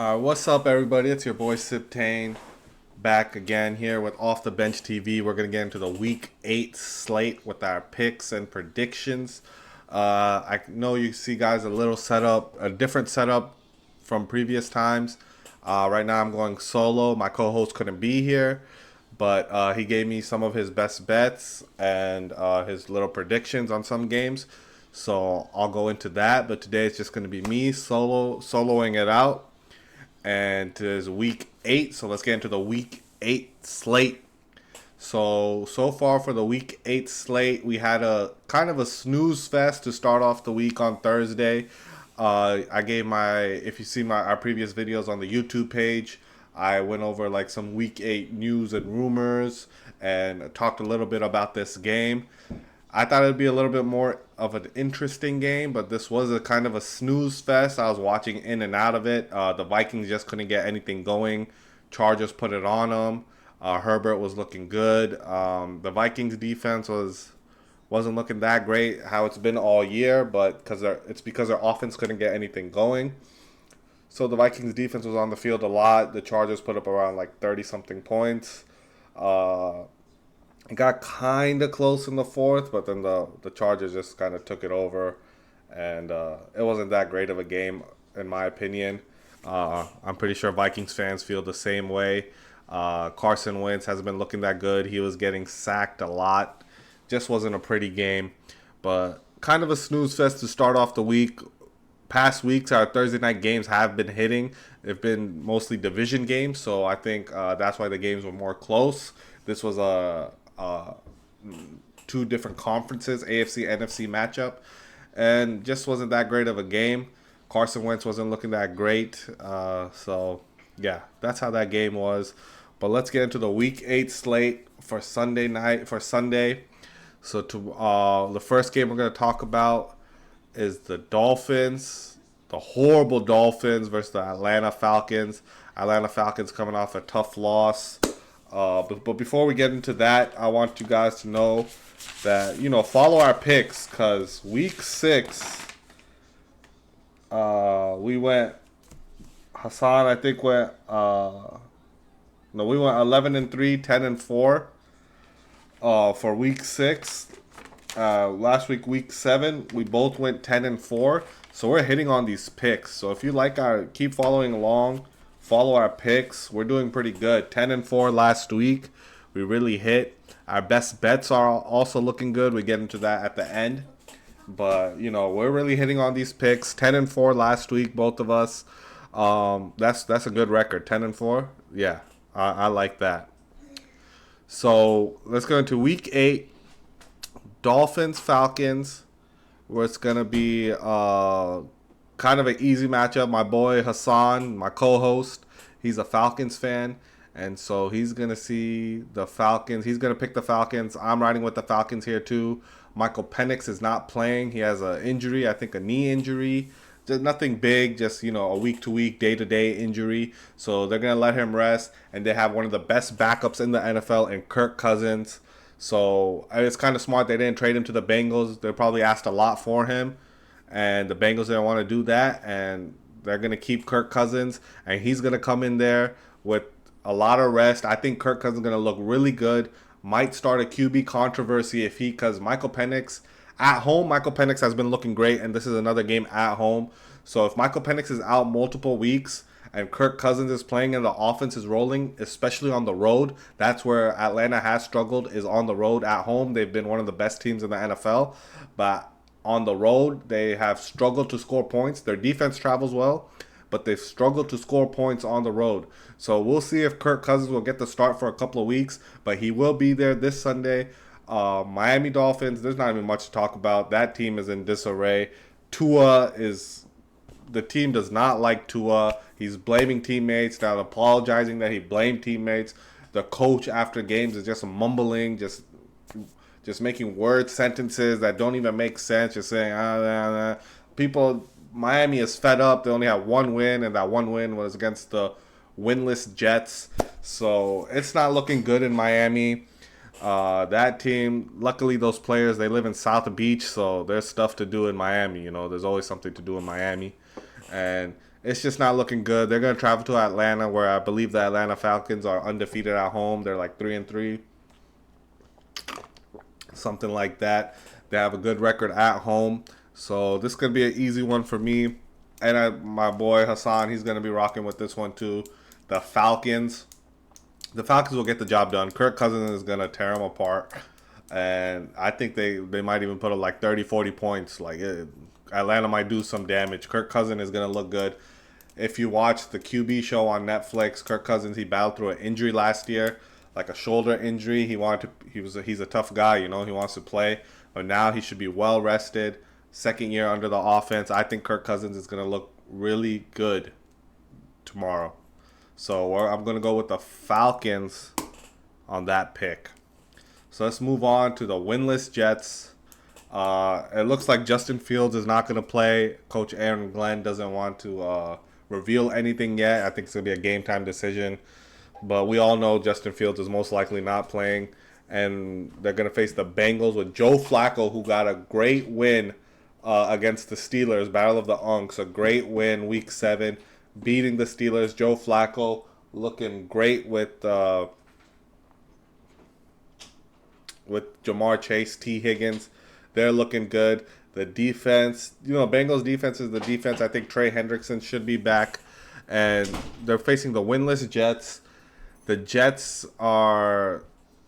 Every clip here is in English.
What's up, everybody? It's your boy Sibtain back again here with Off the Bench TV. We're going to get into the Week 8 slate with our picks and predictions. I know you see, guys, a different setup from previous times. Right now, I'm going solo. My co host couldn't be here, but he gave me some of his best bets and his little predictions on some games. So I'll go into that, but today it's just going to be me soloing it out, and it is week 8. So let's get into the week 8 slate. So far for the week 8 slate, we had a kind of a snooze fest to start off the week on Thursday. I gave if you see our previous videos on the YouTube page, I went over like some week 8 news and rumors and talked a little bit about this game. I thought it'd be a little bit more of an interesting game, but this was a kind of a snooze fest. I was watching in and out of it. The Vikings just couldn't get anything going. Chargers put it on them. Herbert was looking good. The Vikings defense wasn't looking that great, how it's been all year, but it's because their offense couldn't get anything going. So the Vikings defense was on the field a lot. The Chargers put up around like 30 something points. It got kind of close in the fourth, but then the Chargers just kind of took it over, and it wasn't that great of a game, in my opinion. I'm pretty sure Vikings fans feel the same way. Carson Wentz hasn't been looking that good. He was getting sacked a lot. Just wasn't a pretty game, but kind of a snooze fest to start off the week. Past weeks, our Thursday night games have been hitting. They've been mostly division games, so I think that's why the games were more close. This was two different conferences, AFC, NFC matchup, and just wasn't that great of a game. Carson Wentz wasn't looking that great. So, yeah, that's how that game was. But let's get into the Week 8 slate for Sunday. So the first game we're going to talk about is the Dolphins, the horrible Dolphins versus the Atlanta Falcons. Atlanta Falcons coming off a tough loss. But before we get into that, I want you guys to know that, follow our picks, because week 6, we went, Hassan, I think went, no, we went 11-3, 10-4, for week 6. Last week 7, we both went 10-4. So we're hitting on these picks. So if you keep following along, follow our picks. We're doing pretty good. 10-4 last week. We really hit. Our best bets are also looking good. We get into that at the end. But, we're really hitting on these picks. 10-4 last week, both of us. That's a good record. 10-4. Yeah, I like that. So let's go into week 8. Dolphins, Falcons, where it's going to be kind of an easy matchup. My boy Hassan, my co-host, he's a Falcons fan, and so he's going to see the Falcons. He's going to pick the Falcons. I'm riding with the Falcons here too. Michael Penix is not playing. He has an injury, I think a knee injury. Just nothing big, just, a week-to-week, day-to-day injury. So they're going to let him rest, and they have one of the best backups in the NFL in Kirk Cousins. So it's kind of smart they didn't trade him to the Bengals. They probably asked a lot for him, and the Bengals didn't want to do that, and they're going to keep Kirk Cousins, and he's going to come in there with a lot of rest. I think Kirk Cousins is going to look really good. Might start a QB controversy because Michael Penix has been looking great, and this is another game at home. So if Michael Penix is out multiple weeks and Kirk Cousins is playing and the offense is rolling, especially on the road, that's where Atlanta has struggled, is on the road. At home, they've been one of the best teams in the NFL, but on the road, they have struggled to score points. Their defense travels well, but they've struggled to score points on the road. So we'll see if Kirk Cousins will get the start for a couple of weeks, but he will be there this Sunday. Miami Dolphins, there's not even much to talk about. That team is in disarray. The team does not like Tua. He's blaming teammates, now apologizing that he blamed teammates. The coach after games is just mumbling, just making sentences that don't even make sense, just saying, People, Miami is fed up. They only have one win, and that one win was against the winless Jets. So it's not looking good in Miami. That team, luckily those players, they live in South Beach, so there's stuff to do in Miami. There's always something to do in Miami. And It's just not looking good. They're gonna travel to Atlanta, where I believe the Atlanta Falcons are undefeated at home. They're like 3-3, something like that. They have a good record at home, so this could be an easy one for me. And my boy Hassan, he's gonna be rocking with this one too. The Falcons. The Falcons will get the job done. Kirk Cousins is gonna tear them apart, and I think they might even put up like 30, 40 points. Atlanta might do some damage. Kirk Cousins is gonna look good. If you watch the QB show on Netflix, Kirk Cousins, he battled through an injury last year, like a shoulder injury. He's a tough guy, you know. He wants to play, but now he should be well rested. Second year under the offense, I think Kirk Cousins is gonna look really good tomorrow. So I'm gonna go with the Falcons on that pick. So let's move on to the winless Jets. It looks like Justin Fields is not going to play. Coach Aaron Glenn doesn't want to reveal anything yet. I think it's going to be a game time decision. But we all know Justin Fields is most likely not playing. And they're going to face the Bengals with Joe Flacco, who got a great win against the Steelers. Battle of the Unks. A great win, Week 7. Beating the Steelers. Joe Flacco looking great with Jamar Chase, T. Higgins. They're looking good. The defense, Bengals defense is the defense. I think Trey Hendrickson should be back. And they're facing the winless Jets. The Jets are,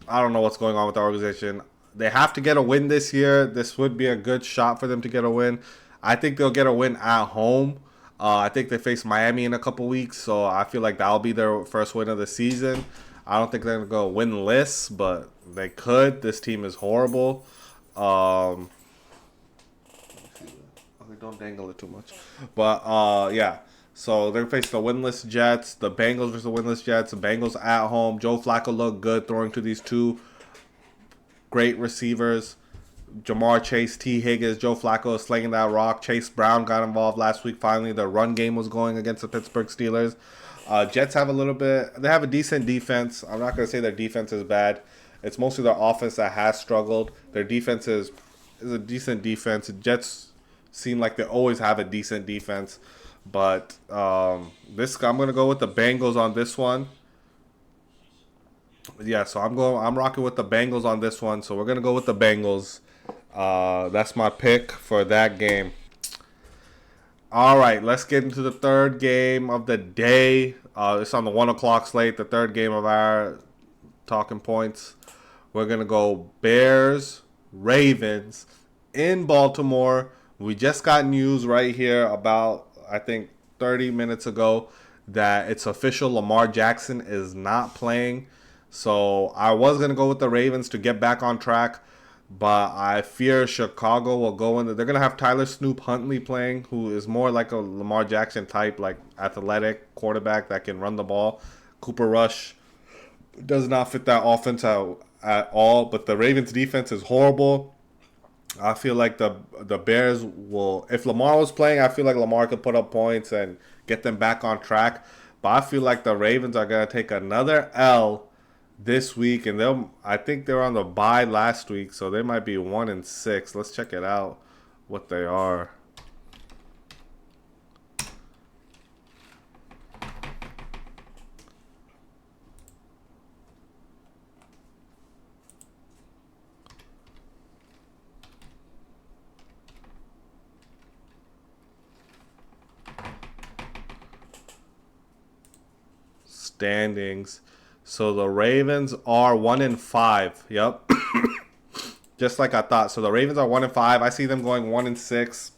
I don't know what's going on with the organization. They have to get a win this year. This would be a good shot for them to get a win. I think they'll get a win at home. I think they face Miami in a couple weeks, so I feel like that'll be their first win of the season. I don't think they're going to go winless, but they could. This team is horrible. Okay, don't dangle it too much. But, yeah. So they're facing the winless Jets. The Bengals versus the winless Jets. The Bengals at home. Joe Flacco looked good throwing to these two great receivers. Jamar Chase, T. Higgins, Joe Flacco is slinging that rock. Chase Brown got involved last week. Finally, the run game was going against the Pittsburgh Steelers. Jets have they have a decent defense. I'm not going to say their defense is bad. It's mostly their offense that has struggled. Their defense is a decent defense. Jets seem like they always have a decent defense. But I'm going to go with the Bengals on this one. Yeah, so I'm rocking with the Bengals on this one. So we're going to go with the Bengals. That's my pick for that game. All right, let's get into the third game of the day. It's on the 1 o'clock slate, the third game of our talking points. We're going to go Bears, Ravens in Baltimore. We just got news right here about, I think, 30 minutes ago that it's official. Lamar Jackson is not playing. So I was going to go with the Ravens to get back on track. But I fear Chicago will go in. They're going to have Tyler Snoop Huntley playing, who is more like a Lamar Jackson type, like athletic quarterback that can run the ball. Cooper Rush does not fit that offense at all. But the Ravens defense is horrible. I feel like the Bears will, if Lamar was playing, I feel like Lamar could put up points and get them back on track. But I feel like the Ravens are going to take another L this week, and I think they were on the bye last week, so they might be 1-6. Let's check it out, what they are. Standings. So the Ravens are 1-5. Yep. Just like I thought. So the Ravens are 1-5. I see them going 1-6.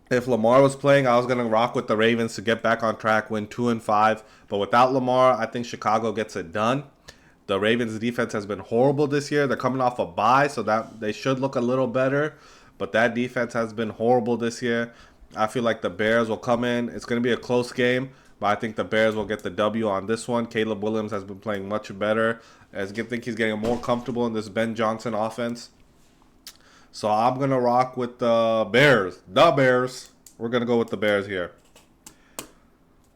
If Lamar was playing, I was gonna rock with the Ravens to get back on track, win 2-5. But without Lamar, I think Chicago gets it done. The Ravens' defense has been horrible this year. They're coming off a bye, so that they should look a little better. But that defense has been horrible this year. I feel like the Bears will come in. It's going to be a close game, but I think the Bears will get the W on this one. Caleb Williams has been playing much better. I think he's getting more comfortable in this Ben Johnson offense. So I'm going to rock with the Bears. The Bears. We're going to go with the Bears here.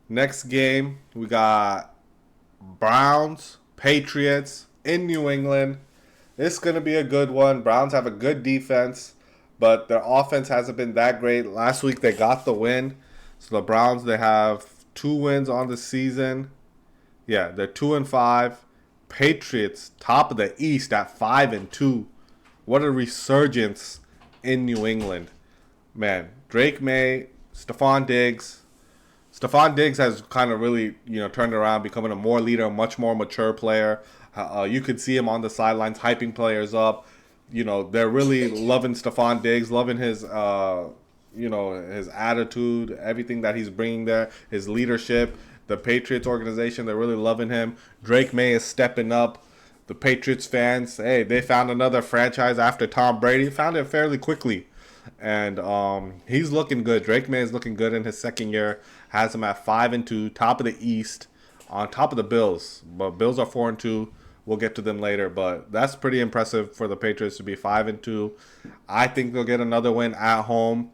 Next game, we got Browns, Patriots in New England. This is going to be a good one. Browns have a good defense. but their offense hasn't been that great. Last week they got the win. So the Browns, they have 2 wins on the season. Yeah, they're 2-5. Patriots, top of the East at 5-2. What a resurgence in New England. Man, Drake May, Stephon Diggs. Stephon Diggs has kind of really, turned around, becoming a more leader, a much more mature player. You could see him on the sidelines hyping players up. They're really loving Stephon Diggs, loving his attitude, everything that he's bringing there, his leadership. The Patriots organization, they're really loving him. Drake May is stepping up. The Patriots fans, hey, they found another franchise after Tom Brady. Found it fairly quickly. And he's looking good. Drake May is looking good in his second year. Has him at 5-2, top of the East, on top of the Bills. But Bills are 4-2. We'll get to them later, but that's pretty impressive for the Patriots to be 5-2. I think they'll get another win at home.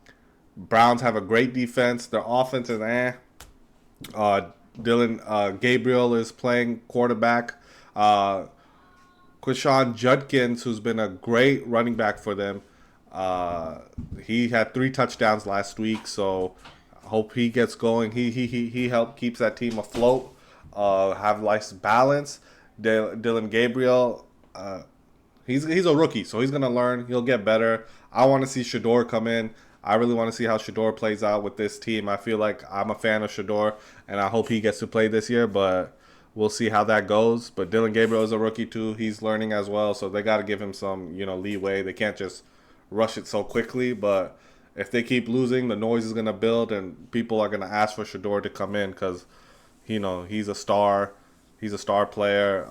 Browns have a great defense. Their offense is Dylan Gabriel is playing quarterback. Quishon Judkins, who's been a great running back for them, he had 3 touchdowns last week, so I hope he gets going. He helped keeps that team afloat. Have nice balance. Dylan Gabriel, he's a rookie, so he's gonna learn. He'll get better. I want to see Shador come in. I really want to see how Shador plays out with this team. I feel like I'm a fan of Shador, and I hope he gets to play this year, but we'll see how that goes. But Dylan Gabriel is a rookie too. He's learning as well, so they got to give him some, leeway. They can't just rush it so quickly, but if they keep losing, the noise is going to build, and people are going to ask for Shador to come in because, he's a star. He's a star player.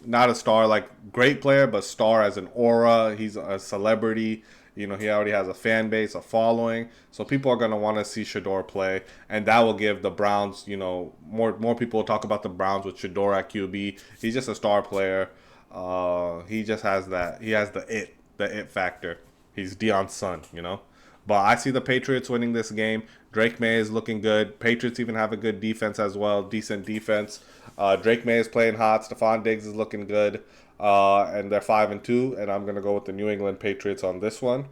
Not a star like great player, but star as an aura. He's a celebrity. He already has a fan base, a following. So people are going to want to see Shador play. And that will give the Browns, more people will talk about the Browns with Shador at QB. He's just a star player. He just has that. He has the it factor. He's Deion's son. But I see the Patriots winning this game. Drake May is looking good. Patriots even have a good defense as well. Decent defense. Drake May is playing hot. Stephon Diggs is looking good. And they're 5-2. And I'm going to go with the New England Patriots on this one.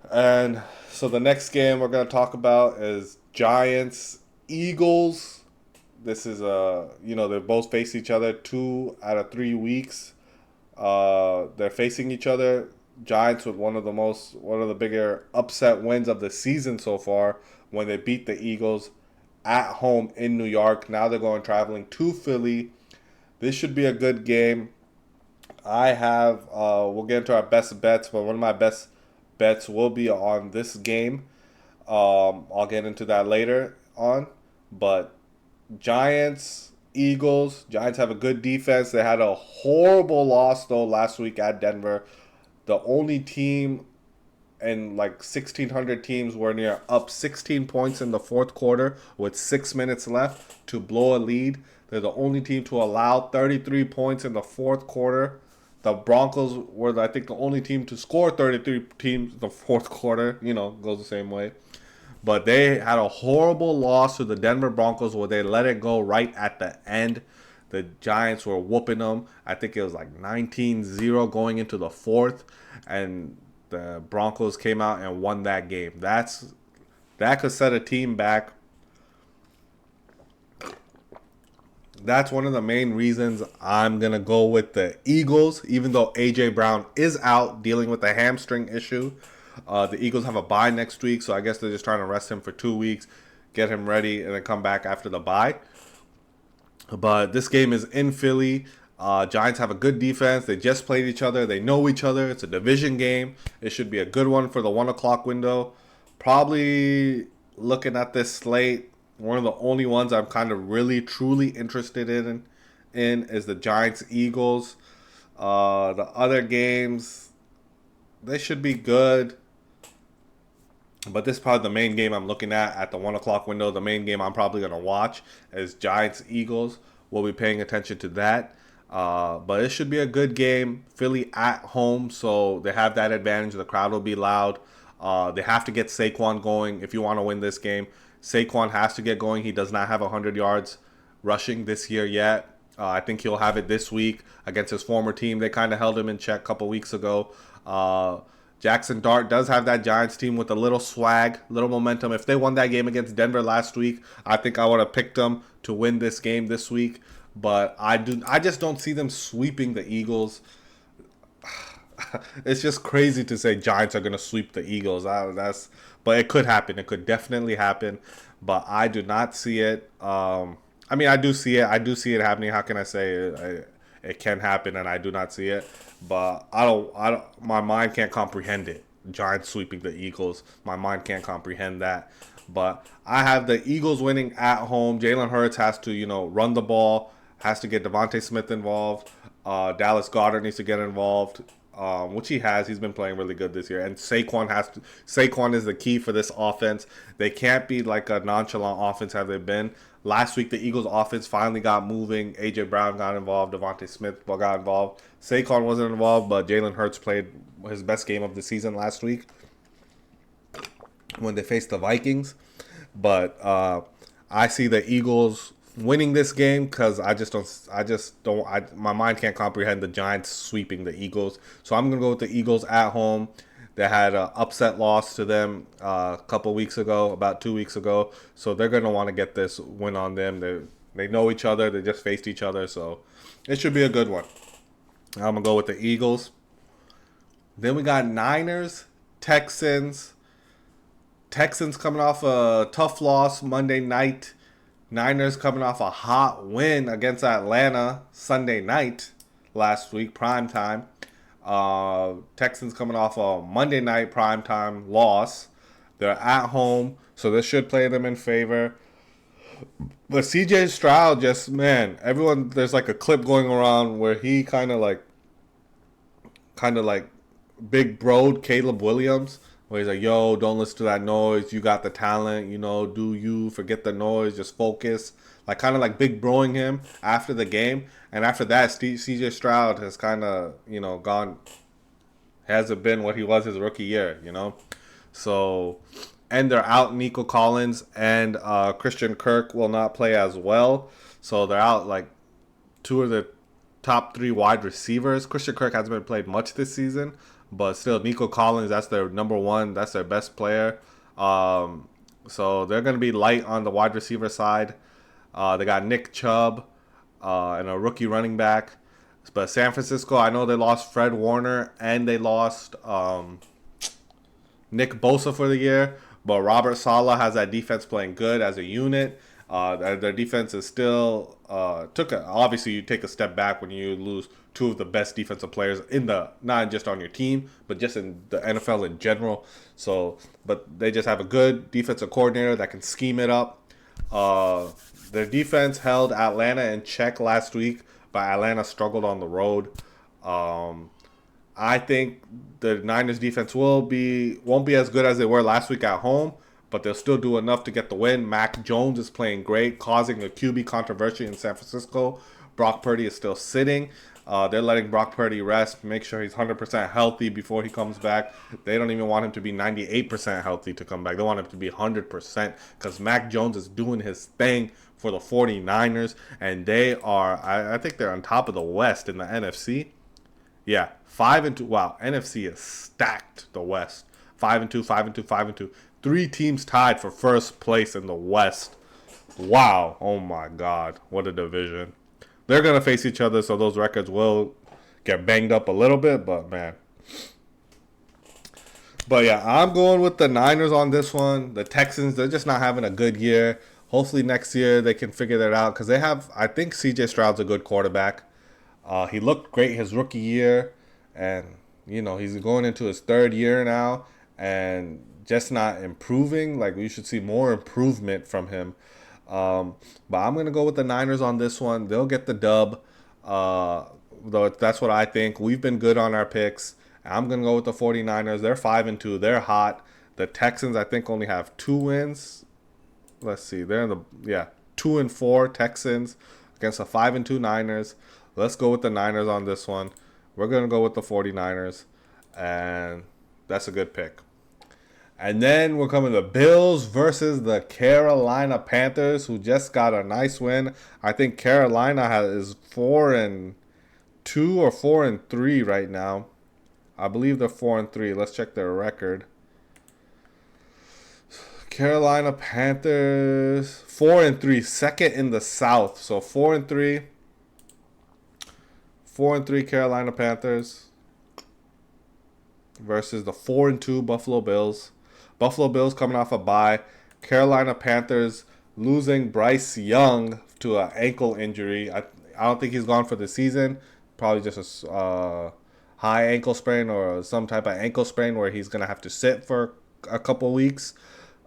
And so the next game we're going to talk about is Giants Eagles. This is they both face each other 2 out of 3 weeks. They're facing each other. Giants with one of the bigger upset wins of the season so far when they beat the Eagles at home in New York. Now they're going traveling to Philly. This should be a good game. We'll get into our best bets, but one of my best bets will be on this game. I'll get into that later on. But Giants, Eagles. Giants have a good defense. They had a horrible loss, though, last week at Denver. The only team in 1,600 teams were near up 16 points in the fourth quarter with 6 minutes left to blow a lead. They're the only team to allow 33 points in the fourth quarter. The Broncos were, I think, the only team to score 33 teams in the fourth quarter. Goes the same way. But they had a horrible loss to the Denver Broncos where they let it go right at the end. The Giants were whooping them. I think it was 19-0 going into the fourth. And the Broncos came out and won that game. That could set a team back. That's one of the main reasons I'm going to go with the Eagles, even though A.J. Brown is out dealing with a hamstring issue. The Eagles have a bye next week, so I guess they're just trying to rest him for 2 weeks, get him ready, and then come back after the bye. But this game is in Philly. Giants have a good defense. They just played each other. They know each other. It's a division game. It should be a good one for the 1 o'clock window. Probably looking at this slate, one of the only ones I'm kind of really, truly interested in is the Giants-Eagles. The other games, they should be good. But this is probably the main game I'm looking at the 1 o'clock window. The main game I'm probably going to watch is Giants-Eagles. We'll be paying attention to that. But it should be a good game. Philly at home, so they have that advantage. The crowd will be loud. They have to get Saquon going if you want to win this game. Saquon has to get going. He does not have 100 yards rushing this year yet. I think he'll have it this week against his former team. They kind of held him in check a couple weeks ago. Jackson Dart does have that Giants team with a little swag, little momentum. If they won that game against Denver last week, I think I would have picked them to win this game this week. But I just don't see them sweeping the Eagles. It's just crazy to say Giants are going to sweep the Eagles. But it could happen. It could definitely happen. But I do not see it. I mean, I do see it. I do see it happening. How can I say it can happen and I do not see it? But I don't. My mind can't comprehend it. Giants sweeping the Eagles. My mind can't comprehend that. But I have the Eagles winning at home. Jalen Hurts has to, run the ball. Has to get Devontae Smith involved. Dallas Goedert needs to get involved, which he has. He's been playing really good this year. And Saquon is the key for this offense. They can't be like a nonchalant offense have they been. Last week, the Eagles' offense finally got moving. A.J. Brown got involved. Devontae Smith got involved. Saquon wasn't involved, but Jalen Hurts played his best game of the season last week when they faced the Vikings. But I see the Eagles winning this game because my mind can't comprehend the Giants sweeping the Eagles. So I'm gonna go with the Eagles at home. They had an upset loss to them about 2 weeks ago. So they're gonna want to get this win on them. They know each other. They just faced each other, so it should be a good one. I'm gonna go with the Eagles. Then we got Niners, Texans. Texans coming off a tough loss Monday night. Niners coming off a hot win against Atlanta Sunday night last week, prime time. Texans coming off a Monday night primetime loss. They're at home, so this should play them in favor. But CJ Stroud everyone, there's like a clip going around where he kind of like big broed Caleb Williams, where he's like, yo, don't listen to that noise. You got the talent, do you forget the noise, just focus. Like kind of like big broing him after the game. And after that, CJ Stroud has kind of, hasn't been what he was his rookie year, So, and they're out Nico Collins and Christian Kirk will not play as well. So they're out like two of the top three wide receivers. Christian Kirk hasn't been played much this season, but still Nico Collins, that's their number one. That's their best player. So they're going to be light on the wide receiver side. They got Nick Chubb and a rookie running back. But San Francisco, I know they lost Fred Warner and they lost Nick Bosa for the year. But Robert Saleh has that defense playing good as a unit. Their defense is still obviously you take a step back when you lose two of the best defensive players not just on your team, but just in the NFL in general. So, but they just have a good defensive coordinator that can scheme it up. Their defense held Atlanta in check last week, but Atlanta struggled on the road. I think the Niners defense won't be as good as they were last week at home, but they'll still do enough to get the win. Mac Jones is playing great, causing a QB controversy in San Francisco. Brock Purdy is still sitting. They're letting Brock Purdy rest, make sure he's 100% healthy before he comes back. They don't even want him to be 98% healthy to come back. They want him to be 100% because Mac Jones is doing his thing for the 49ers, and they are, I think they're on top of the West in the NFC. Yeah, 5-2. Wow, NFC is stacked, the West. 5-2, 5-2, 5-2. 3 teams tied for first place in the West. Wow. Oh, my God. What a division. They're going to face each other, so those records will get banged up a little bit, but, man. But, yeah, I'm going with the Niners on this one. The Texans, they're just not having a good year. Hopefully next year they can figure that out because I think C.J. Stroud's a good quarterback. He looked great his rookie year, and, he's going into his 3rd year now, and just not improving. Like, we should see more improvement from him. But I'm going to go with the Niners on this one. They'll get the dub. Though that's what I think. We've been good on our picks. I'm going to go with the 49ers. They're 5-2. They're hot. The Texans, I think, only have 2 wins. Let's see. They're in 2-4 Texans against the 5-2 Niners. Let's go with the Niners on this one. We're going to go with the 49ers. And that's a good pick. And then we're coming to Bills versus the Carolina Panthers, who just got a nice win. I think Carolina is 4-2 or 4-3 right now. I believe they're 4-3. Let's check their record. Carolina Panthers 4-3, second in the South. So 4-3, 4-3 Carolina Panthers versus the 4-2 Buffalo Bills. Buffalo Bills coming off a bye. Carolina Panthers losing Bryce Young to an ankle injury. I don't think he's gone for the season. Probably just a high ankle sprain or some type of ankle sprain where he's gonna have to sit for a couple weeks.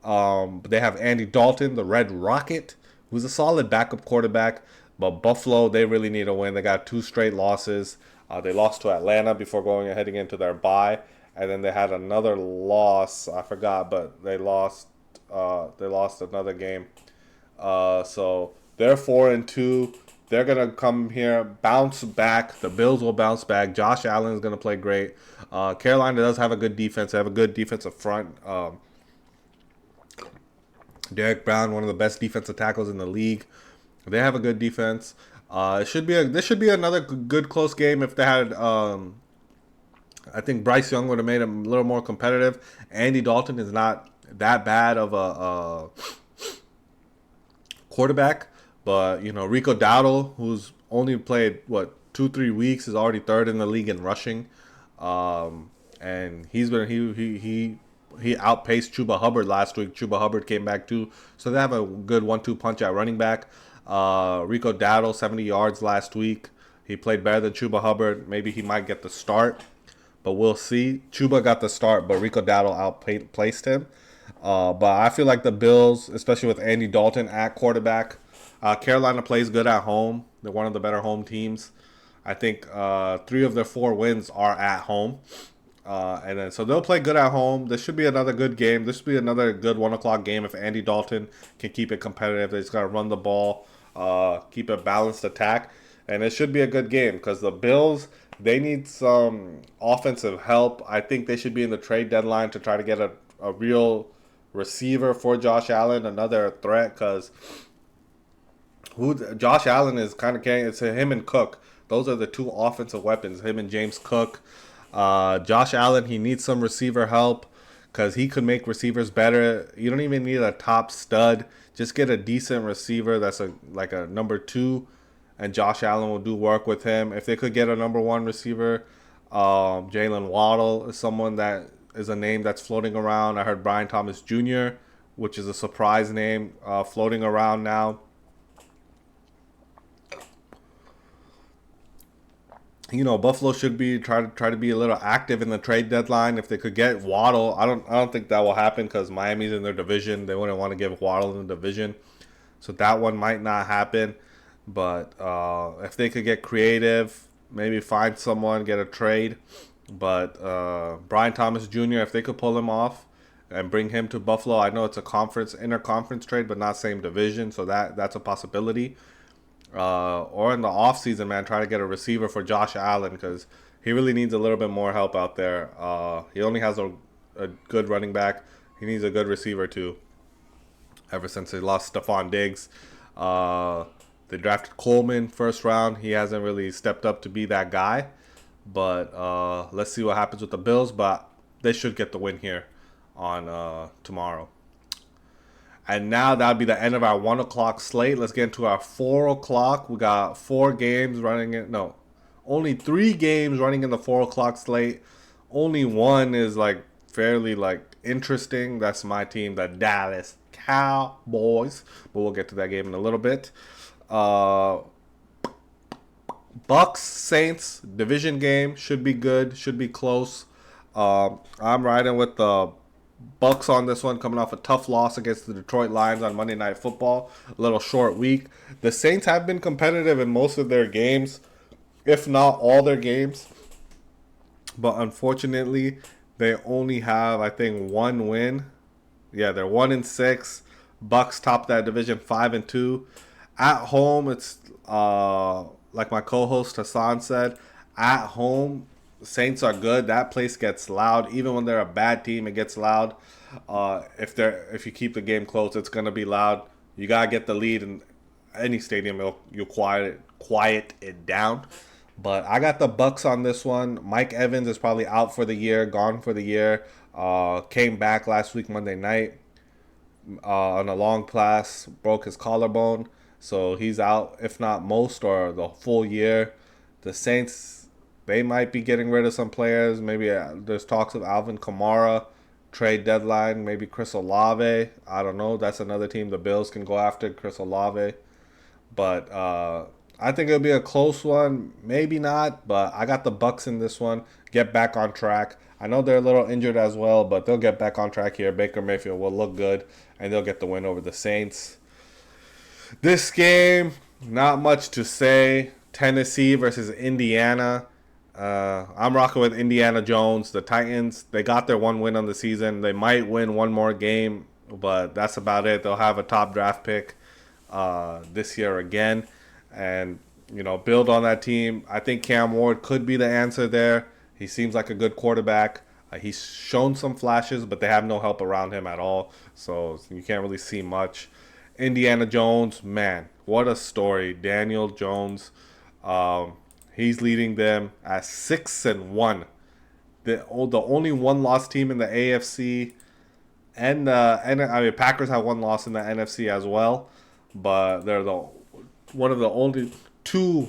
They have Andy Dalton, the Red Rocket, who's a solid backup quarterback. But Buffalo, they really need a win. They got 2 straight losses. They lost to Atlanta before heading into their bye, and then they had another loss. I forgot, but they lost. They lost another game. So they're 4-2. They're gonna come here, bounce back. The Bills will bounce back. Josh Allen is gonna play great. Carolina does have a good defense. They have a good defensive front. Derek Brown, one of the best defensive tackles in the league. They have a good defense. This should be another good close game if they had. I think Bryce Young would have made him a little more competitive. Andy Dalton is not that bad of a quarterback, but Rico Dowdle, who's only played 2-3 weeks, is already third in the league in rushing, and he outpaced Chuba Hubbard last week. Chuba Hubbard came back too, so they have a good 1-2 punch at running back. Rico Dowdle, 70 yards last week. He played better than Chuba Hubbard. Maybe he might get the start, but we'll see. Chuba got the start, but Rico Dowdle outplaced him. But I feel like the Bills, especially with Andy Dalton at quarterback, Carolina plays good at home. They're one of the better home teams. I think 3 of their 4 wins are at home. And then so they'll play good at home. This should be another good game. This should be another good 1:00 game if Andy Dalton can keep it competitive. They just gotta run the ball, keep a balanced attack, and it should be a good game because the Bills, they need some offensive help. I think they should be in the trade deadline to try to get a real receiver for Josh Allen, another threat, because Josh Allen is kind of carrying. It's him and Cook. Those are the 2 offensive weapons. Him and James Cook. Josh Allen, he needs some receiver help because he could make receivers better. You don't even need a top stud. Just get a decent receiver that's like a number 2, and Josh Allen will do work with him. If they could get a number 1 receiver, Jalen Waddle is someone that is a name that's floating around. I heard Brian Thomas Jr., which is a surprise name, floating around now. Buffalo should be try to be a little active in the trade deadline. If they could get Waddle, I don't think that will happen because Miami's in their division. They wouldn't want to give Waddle in the division, so that one might not happen. But if they could get creative, maybe find someone, get a trade. But Brian Thomas Jr., if they could pull him off and bring him to Buffalo, I know it's a interconference trade, but not same division, so that's a possibility. Or in the offseason, man, try to get a receiver for Josh Allen because he really needs a little bit more help out there. He only has a good running back. He needs a good receiver too. Ever since they lost Stephon Diggs, they drafted Coleman first round. He hasn't really stepped up to be that guy. But let's see what happens with the Bills. But they should get the win here on tomorrow. And now that'll be the end of our 1:00 slate. Let's get into our 4:00. We got 4 games running in. No, only 3 games running in the 4:00 slate. Only one is fairly interesting. That's my team, the Dallas Cowboys. But we'll get to that game in a little bit. Bucks Saints division game should be good. Should be close. I'm riding with the Bucks on this one, coming off a tough loss against the Detroit Lions on Monday Night Football. A little short week. The Saints have been competitive in most of their games, if not all their games. But unfortunately, they only have, I think, 1 win. Yeah, they're 1-6. Bucks top that division 5-2. At home, it's like my co-host Hassan said. At home, Saints are good. That place gets loud. Even when they're a bad team, it gets loud. If you keep the game close, it's gonna be loud. You gotta get the lead in any stadium. You'll quiet it down. But I got the Bucks on this one. Mike Evans is probably out for the year, gone for the year. Came back last week Monday night on a long pass, broke his collarbone, so he's out if not most or the full year. The Saints, they might be getting rid of some players. Maybe there's talks of Alvin Kamara trade deadline. Maybe Chris Olave. I don't know. That's another team the Bills can go after, Chris Olave. But I think it'll be a close one. Maybe not, but I got the Bucks in this one. Get back on track. I know they're a little injured as well, but they'll get back on track here. Baker Mayfield will look good, and they'll get the win over the Saints. This game, not much to say. Tennessee versus Indiana. I'm rocking with Indiana Jones. The Titans, they got their one win on the season. They might win one more game, but that's about it. They'll have a top draft pick this year again, and build on that team. I think Cam Ward could be the answer there. He seems like a good quarterback. He's shown some flashes, but they have no help around him at all, so you can't really see much. Indiana Jones, man, what a story. Daniel Jones, he's leading them at 6-1. The only one loss team in the AFC, and Packers have one loss in the NFC as well, but they're the one of the only two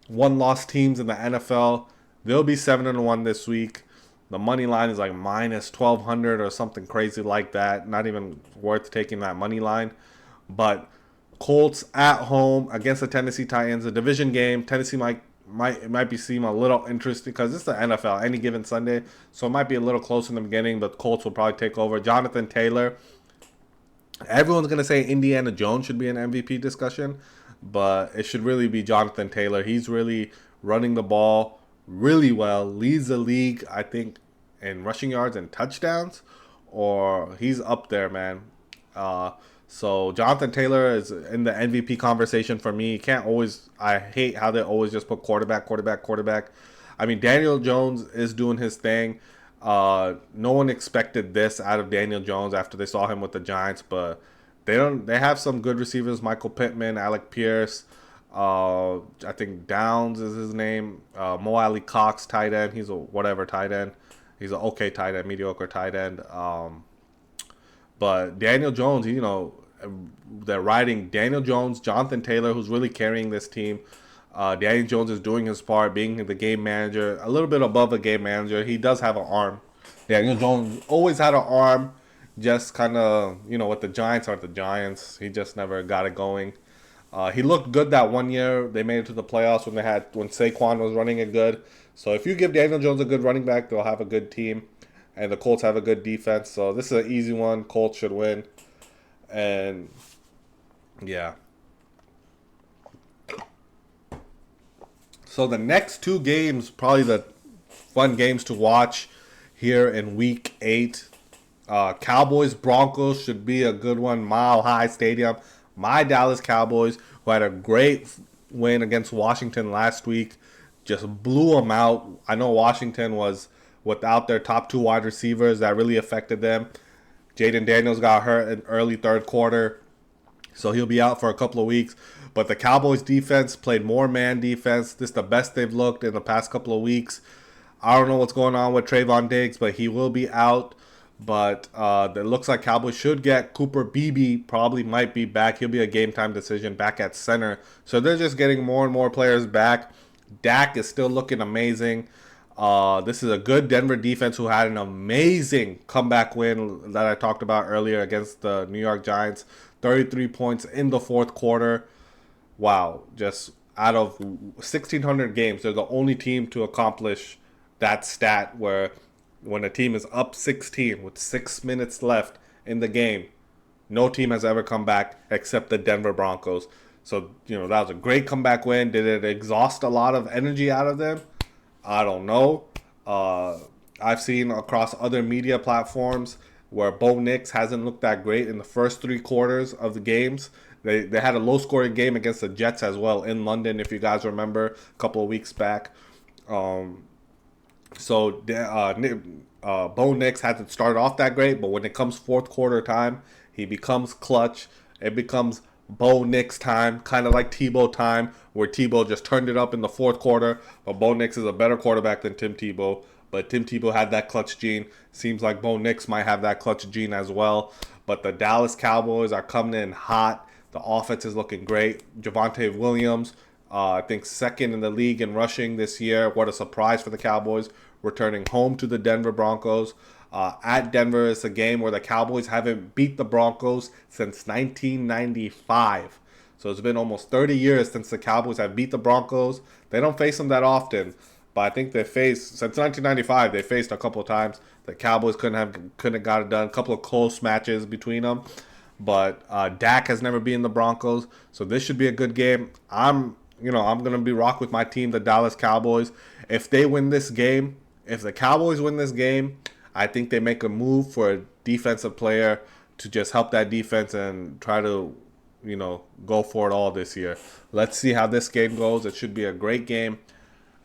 one loss teams in the NFL. They'll be 7-1 this week. The money line is like minus 1,200 or something crazy like that. Not even worth taking that money line. But Colts at home against the Tennessee Titans, a division game. Tennessee might be seem a little interesting because it's the NFL any given Sunday, so it might be a little close in the beginning. But Colts will probably take over. Jonathan Taylor. Everyone's gonna say Indiana Jones should be an MVP discussion, but it should really be Jonathan Taylor. He's really running the ball really well. Leads the league, I think, in rushing yards and touchdowns, or he's up there, man. So Jonathan Taylor is in the MVP conversation for me. Can't always. I hate how they always just put quarterback, quarterback, quarterback. I mean, Daniel Jones is doing his thing. No one expected this out of Daniel Jones after they saw him with the Giants, but they don't. They have some good receivers: Michael Pittman, Alec Pierce. I think Downs is his name. Mo Ali Cox, tight end. He's a whatever tight end. He's an okay tight end, mediocre tight end. But Daniel Jones, they're riding Daniel Jones, Jonathan Taylor, who's really carrying this team. Daniel Jones is doing his part, being the game manager, a little bit above a game manager. He does have an arm. Daniel Jones always had an arm, just kind of, with the Giants aren't the Giants. He just never got it going. He looked good that one year. They made it to the playoffs when Saquon was running it good. So if you give Daniel Jones a good running back, they'll have a good team. And the Colts have a good defense. So this is an easy one. Colts should win. And, yeah. So the next two games, probably the fun games to watch here in Week 8. Cowboys-Broncos should be a good one. Mile High Stadium. My Dallas Cowboys, who had a great win against Washington last week, just blew them out. I know Washington was without their top two wide receivers. That really affected them. Jaden Daniels got hurt in early third quarter, so he'll be out for a couple of weeks. But the Cowboys defense played more man defense. This is the best they've looked in the past couple of weeks. I don't know what's going on with Trayvon Diggs, but he will be out. But it looks like Cowboys should get Cooper Beebe, probably might be back. He'll be a game time decision back at center. So they're just getting more and more players back. Dak is still looking amazing. This is a good Denver defense who had an amazing comeback win that I talked about earlier against the New York Giants. 33 points in the fourth quarter. Wow. Just out of 1,600 games, they're the only team to accomplish that stat where when a team is up 16 with 6 minutes left in the game, no team has ever come back except the Denver Broncos. So, that was a great comeback win. Did it exhaust a lot of energy out of them? I don't know. I've seen across other media platforms where Bo Nix hasn't looked that great in the first 3 quarters of the games. They had a low-scoring game against the Jets as well in London, if you guys remember, a couple of weeks back. Bo Nix hasn't started off that great, but when it comes fourth quarter time, he becomes clutch. It becomes Bo Nix time, kind of like Tebow time, where Tebow just turned it up in the fourth quarter. But Bo Nix is a better quarterback than Tim Tebow. But Tim Tebow had that clutch gene. Seems like Bo Nix might have that clutch gene as well. But the Dallas Cowboys are coming in hot. The offense is looking great. Javonte Williams, I think second in the league in rushing this year. What a surprise for the Cowboys. Returning home to the Denver Broncos. At Denver, it's a game where the Cowboys haven't beat the Broncos since 1995. So it's been almost 30 years since the Cowboys have beat the Broncos. They don't face them that often, but I think they faced since 1995. They faced a couple of times. The Cowboys couldn't have got it done. A couple of close matches between them, but Dak has never beaten the Broncos, so this should be a good game. I'm gonna be rock with my team, the Dallas Cowboys. If they win this game, if the Cowboys win this game, I think they make a move for a defensive player to just help that defense and try to, go for it all this year. Let's see how this game goes. It should be a great game.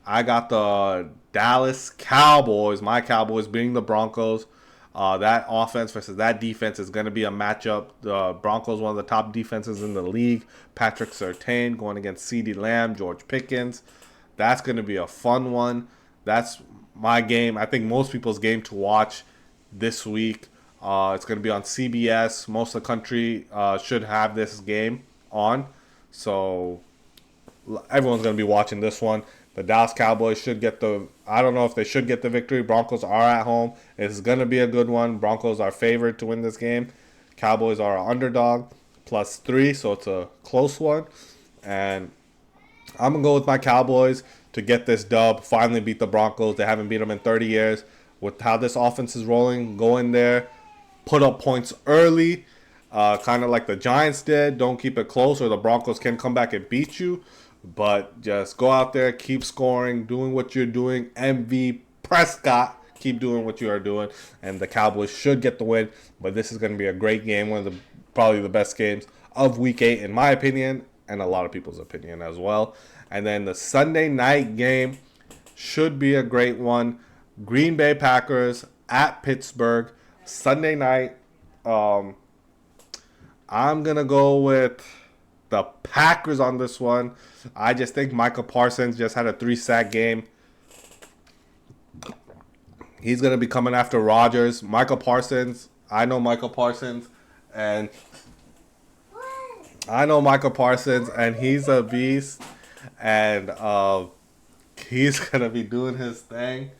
I got the Dallas Cowboys, my Cowboys, beating the Broncos. That offense versus that defense is going to be a matchup. The Broncos, one of the top defenses in the league. Patrick Surtain going against CeeDee Lamb, George Pickens. That's going to be a fun one. That's my game. I think most people's game to watch this week. It's going to be on CBS. Most of the country should have this game on. So everyone's going to be watching this one. The Dallas Cowboys should get I don't know if they should get the victory. Broncos are at home. It's going to be a good one. Broncos are favored to win this game. Cowboys are an underdog, +3, so it's a close one. And I'm going to go with my Cowboys to get this dub, finally beat the Broncos. They haven't beat them in 30 years. With how this offense is rolling, go in there, put up points early, kind of like the Giants did. Don't keep it close or the Broncos can come back and beat you. But just go out there, keep scoring, doing what you're doing. MV Prescott, keep doing what you are doing. And the Cowboys should get the win. But this is going to be a great game, one of probably the best games of Week 8 in my opinion, and a lot of people's opinion as well. And then the Sunday night game should be a great one. Green Bay Packers at Pittsburgh. Sunday night. I'm going to go with the Packers on this one. I just think Micah Parsons just had a 3-sack game. He's going to be coming after Rodgers. Michael Parsons, and he's a beast. And he's going to be doing his thing.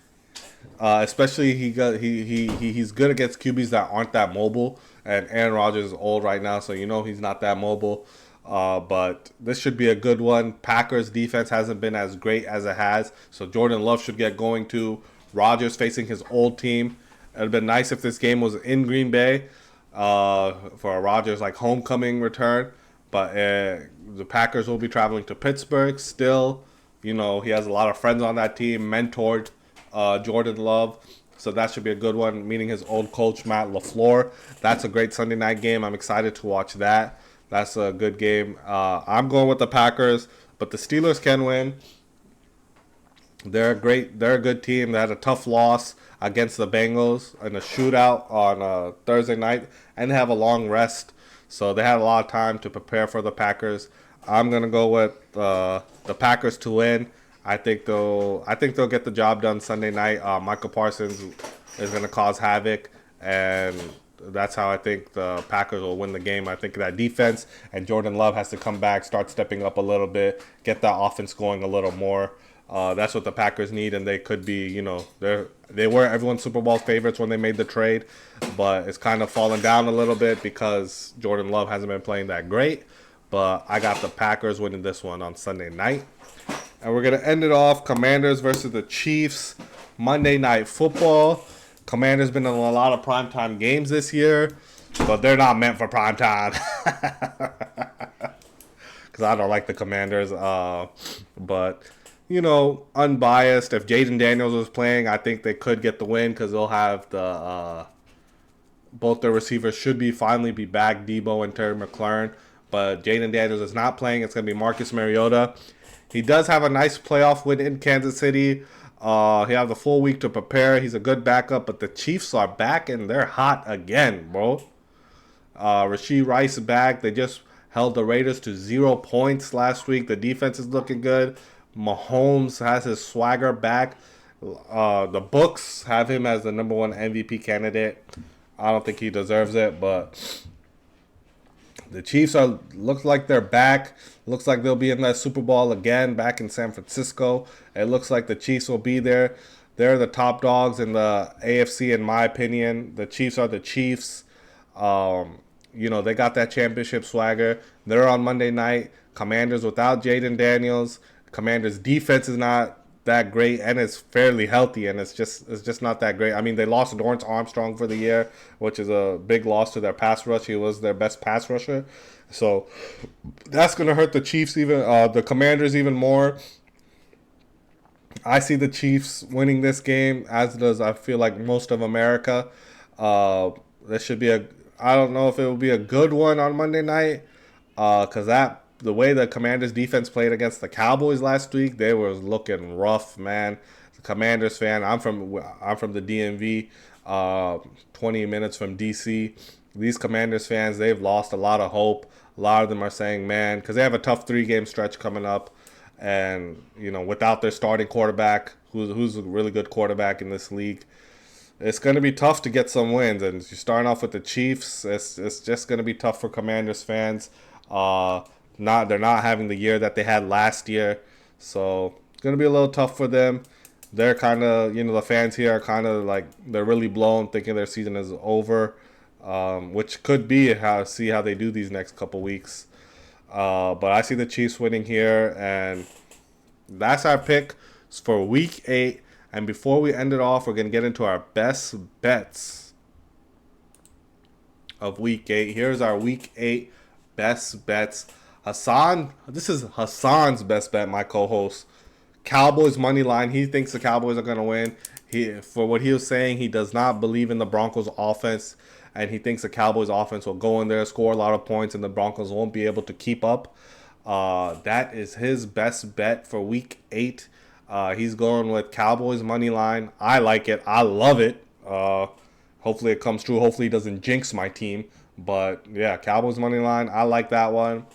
Especially he's good against QBs that aren't that mobile. And Aaron Rodgers is old right now, so he's not that mobile. But this should be a good one. Packers defense hasn't been as great as it has, so Jordan Love should get going too. Rodgers facing his old team. It would have been nice if this game was in Green Bay for a Rodgers homecoming return. But the Packers will be traveling to Pittsburgh still. He has a lot of friends on that team, mentored Jordan Love. So that should be a good one, meeting his old coach, Matt LaFleur. That's a great Sunday night game. I'm excited to watch that. That's a good game. I'm going with the Packers, but the Steelers can win. They're a good team. They had a tough loss against the Bengals in a shootout on Thursday night, and they have a long rest, so they had a lot of time to prepare for the Packers. I'm gonna go with the Packers to win. I think they'll get the job done Sunday night. Michael Parsons is gonna cause havoc, and that's how I think the Packers will win the game. I think that defense and Jordan Love has to come back, start stepping up a little bit, get that offense going a little more. That's what the Packers need, and they could be, they were everyone's Super Bowl favorites when they made the trade, but it's kind of fallen down a little bit because Jordan Love hasn't been playing that great. But I got the Packers winning this one on Sunday night. And we're going to end it off, Commanders versus the Chiefs, Monday Night Football. Commanders been in a lot of primetime games this year, but they're not meant for primetime. Because I don't like the Commanders. But, unbiased. If Jaden Daniels was playing, I think they could get the win because they'll have both their receivers should finally be back, Debo and Terry McLaurin. But Jaden Daniels is not playing. It's going to be Marcus Mariota. He does have a nice playoff win in Kansas City. He have the full week to prepare. He's a good backup, but the Chiefs are back and they're hot again, bro. Rashee Rice back. They just held the Raiders to 0 points last week. The defense is looking good. Mahomes has his swagger back. The books have him as the number one MVP candidate. I don't think he deserves it, but the Chiefs looks like they're back. Looks like they'll be in that Super Bowl again back in San Francisco. It looks like the Chiefs will be there. They're the top dogs in the AFC, in my opinion. The Chiefs are the Chiefs. They got that championship swagger. They're on Monday night. Commanders without Jaden Daniels. Commanders defense is not that great, and it's fairly healthy, and it's just not that great. I mean, they lost Lawrence Armstrong for the year, which is a big loss to their pass rush. He was their best pass rusher, so that's gonna hurt the Chiefs the Commanders even more. I see the Chiefs winning this game, as does I feel like most of America. This should be I don't know if it will be a good one on Monday night, because the way the Commanders defense played against the Cowboys last week, they were looking rough, man. The Commanders fan, I'm from the DMV, 20 minutes from DC. These Commanders fans, they've lost a lot of hope. A lot of them are saying, man, because they have a tough 3-game stretch coming up, and without their starting quarterback, who's a really good quarterback in this league, it's going to be tough to get some wins. And you're starting off with the Chiefs, it's just going to be tough for Commanders fans. They're not having the year that they had last year, so it's gonna be a little tough for them. They're kind of, the fans here are kind of like they're really blown, thinking their season is over, which could be see how they do these next couple weeks. But I see the Chiefs winning here, and that's our pick for Week 8. And before we end it off, we're gonna get into our best bets of Week 8. Here's our Week 8 best bets. This is Hassan's best bet, my co-host. Cowboys money line. He thinks the Cowboys are going to win. For what he was saying, he does not believe in the Broncos offense, and he thinks the Cowboys offense will go in there, score a lot of points, and the Broncos won't be able to keep up. That is his best bet for Week 8. He's going with Cowboys money line. I like it. I love it. Hopefully it comes true. Hopefully he doesn't jinx my team. But yeah, Cowboys money line. I like that one.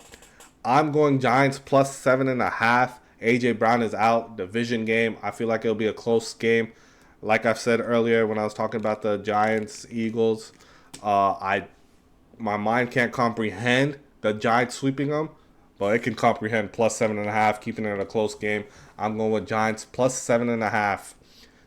I'm going Giants plus 7.5. AJ Brown is out. Division game. I feel like it'll be a close game. Like I've said earlier when I was talking about the Giants Eagles, my mind can't comprehend the Giants sweeping them, but it can comprehend plus 7.5, keeping it a close game. I'm going with Giants plus 7.5.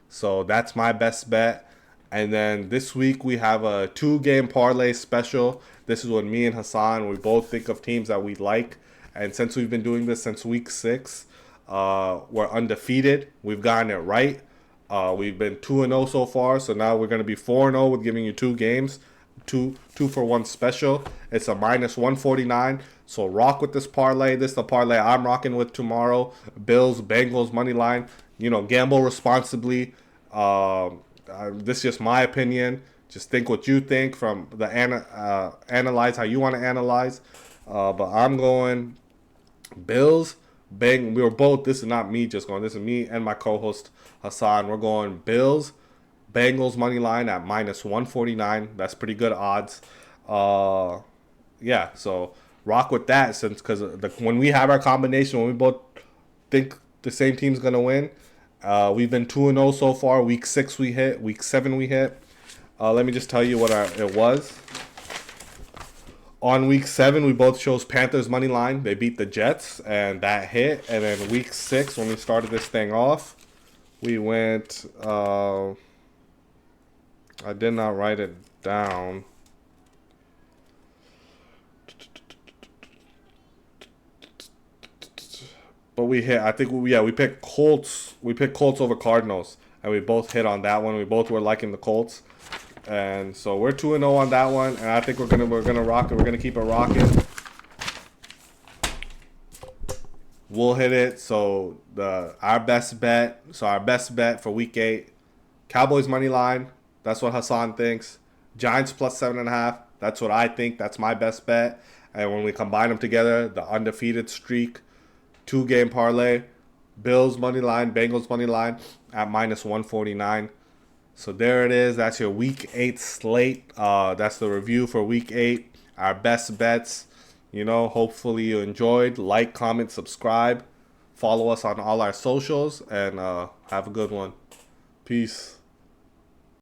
So that's my best bet. And then this week we have a 2-game parlay special. This is when me and Hassan, we both think of teams that we like. And since we've been doing this since week 6, we're undefeated. We've gotten it right. We've been 2-0 so far. So now we're going to be 4-0 with giving you 2 games. 2 for 1 special. It's a minus 149. So rock with this parlay. This is the parlay I'm rocking with tomorrow. Bills, Bengals, money line. Gamble responsibly. This is just my opinion. Just think what you think from the analyze how you want to analyze. But I'm going Bills. We were both. This is not me just going. This is me and my co-host Hassan. We're going Bills, Bengals money line at minus 149. That's pretty good odds. Yeah. So rock with that because when we have our combination, when we both think the same team's gonna win. We've been 2-0 so far. Week 6 we hit. Week 7 we hit. Let me just tell you what it was. On week 7, we both chose Panthers money line. They beat the Jets, and that hit. And then week 6, when we started this thing off, we went. I did not write it down. But we hit. I think we picked Colts. We picked Colts over Cardinals, and we both hit on that one. We both were liking the Colts. And so we're 2-0 on that one, and I think we're gonna rock it. We're gonna keep it rocking. We'll hit it. So our best bet for week 8, Cowboys money line. That's what Hassan thinks. Giants plus 7.5. That's what I think. That's my best bet. And when we combine them together, the undefeated streak, 2-game parlay, Bills money line, Bengals money line at minus 149. So there it is. That's your Week 8 slate. That's the review for Week 8. Our best bets. Hopefully you enjoyed. Like, comment, subscribe. Follow us on all our socials, and have a good one. Peace.